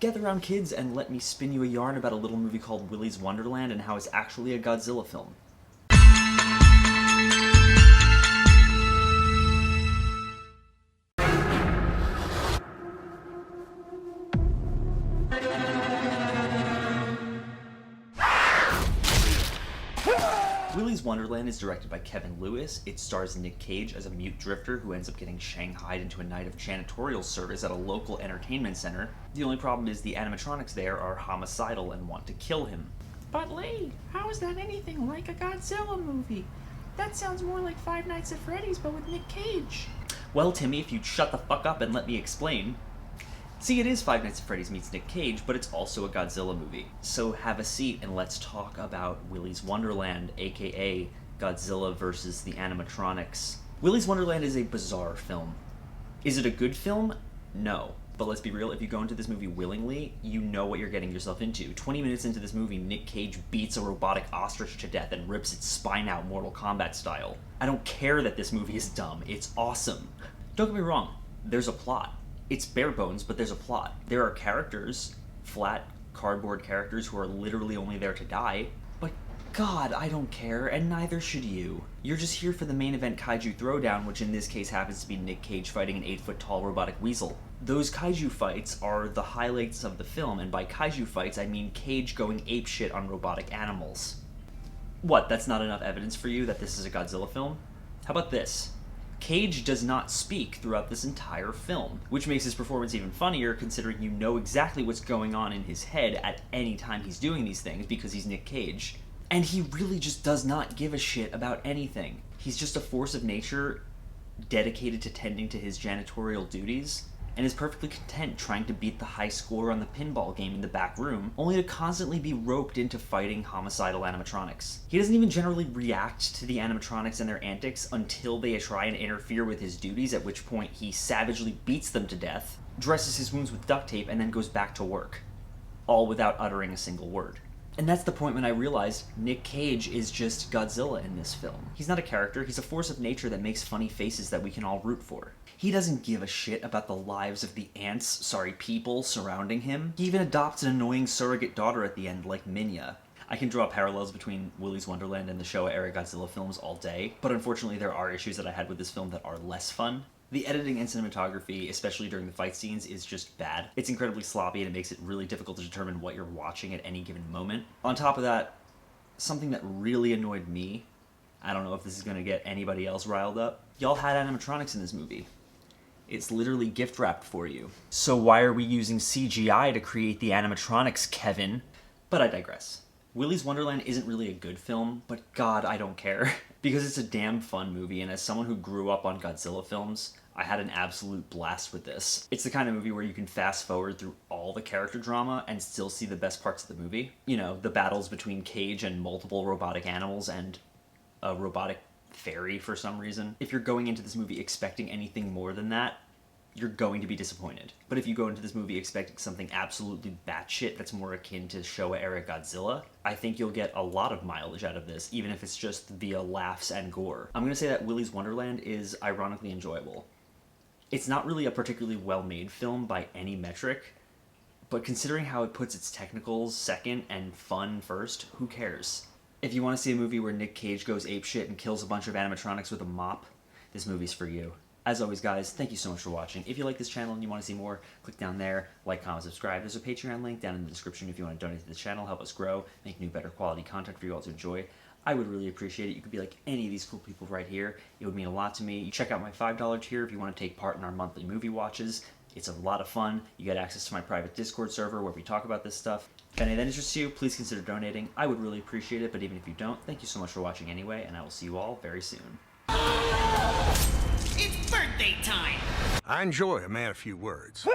Gather round, kids, and let me spin you a yarn about a little movie called Willys Wonderland and how it's actually a Godzilla film. Willys Wonderland is directed by Kevin Lewis. It stars Nick Cage as a mute drifter who ends up getting shanghaied into a night of janitorial service at a local entertainment center. The only problem is the animatronics there are homicidal and want to kill him. But Lee, how is that anything like a Godzilla movie? That sounds more like Five Nights at Freddy's but with Nick Cage. Well, Timmy, if you'd shut the fuck up and let me explain. See, it is Five Nights at Freddy's meets Nick Cage, but it's also a Godzilla movie. So have a seat and let's talk about Willys Wonderland, aka Godzilla versus the animatronics. Willys Wonderland is a bizarre film. Is it a good film? No. But let's be real, if you go into this movie willingly, you know what you're getting yourself into. 20 minutes into this movie, Nick Cage beats a robotic ostrich to death and rips its spine out Mortal Kombat style. I don't care that this movie is dumb, it's awesome. Don't get me wrong, there's a plot. It's bare bones, but there's a plot. There are characters, flat, cardboard characters who are literally only there to die, but God, I don't care, and neither should you. You're just here for the main event kaiju throwdown, which in this case happens to be Nick Cage fighting an 8-foot-tall robotic weasel. Those kaiju fights are the highlights of the film, and by kaiju fights, I mean Cage going apeshit on robotic animals. What, that's not enough evidence for you that this is a Godzilla film? How about this? Cage does not speak throughout this entire film, which makes his performance even funnier considering you know exactly what's going on in his head at any time he's doing these things because he's Nick Cage. And he really just does not give a shit about anything. He's just a force of nature dedicated to tending to his janitorial duties, and is perfectly content trying to beat the high score on the pinball game in the back room, only to constantly be roped into fighting homicidal animatronics. He doesn't even generally react to the animatronics and their antics until they try and interfere with his duties, at which point he savagely beats them to death, dresses his wounds with duct tape, and then goes back to work. All without uttering a single word. And that's the point when I realized Nick Cage is just Godzilla in this film. He's not a character, he's a force of nature that makes funny faces that we can all root for. He doesn't give a shit about the lives of the people surrounding him. He even adopts an annoying surrogate daughter at the end like Minya. I can draw parallels between Willys Wonderland and the Showa-era Godzilla films all day, but unfortunately there are issues that I had with this film that are less fun. The editing and cinematography, especially during the fight scenes, is just bad. It's incredibly sloppy and it makes it really difficult to determine what you're watching at any given moment. On top of that, something that really annoyed me, I don't know if this is gonna get anybody else riled up, y'all had animatronics in this movie. It's literally gift wrapped for you. So why are we using CGI to create the animatronics, Kevin? But I digress. Willys Wonderland isn't really a good film, but God, I don't care. Because it's a damn fun movie, and as someone who grew up on Godzilla films, I had an absolute blast with this. It's the kind of movie where you can fast forward through all the character drama and still see the best parts of the movie. You know, the battles between Cage and multiple robotic animals and a robotic fairy for some reason. If you're going into this movie expecting anything more than that, you're going to be disappointed. But if you go into this movie expecting something absolutely batshit that's more akin to Showa-era Godzilla, I think you'll get a lot of mileage out of this, even if it's just via laughs and gore. I'm gonna say that Willys Wonderland is ironically enjoyable. It's not really a particularly well-made film by any metric, but considering how it puts its technicals second and fun first, who cares? If you want to see a movie where Nick Cage goes apeshit and kills a bunch of animatronics with a mop, this movie's for you. As always, guys, thank you so much for watching. If you like this channel and you want to see more, click down there, like, comment, subscribe. There's a Patreon link down in the description if you want to donate to the channel, help us grow, make new, better quality content for you all to enjoy. I would really appreciate it. You could be like any of these cool people right here. It would mean a lot to me. You check out my $5 tier if you want to take part in our monthly movie watches. It's a lot of fun. You get access to my private Discord server where we talk about this stuff. If any of that interests you, please consider donating. I would really appreciate it, but even if you don't, thank you so much for watching anyway, and I will see you all very soon. It's birthday time! I enjoy a man of few words.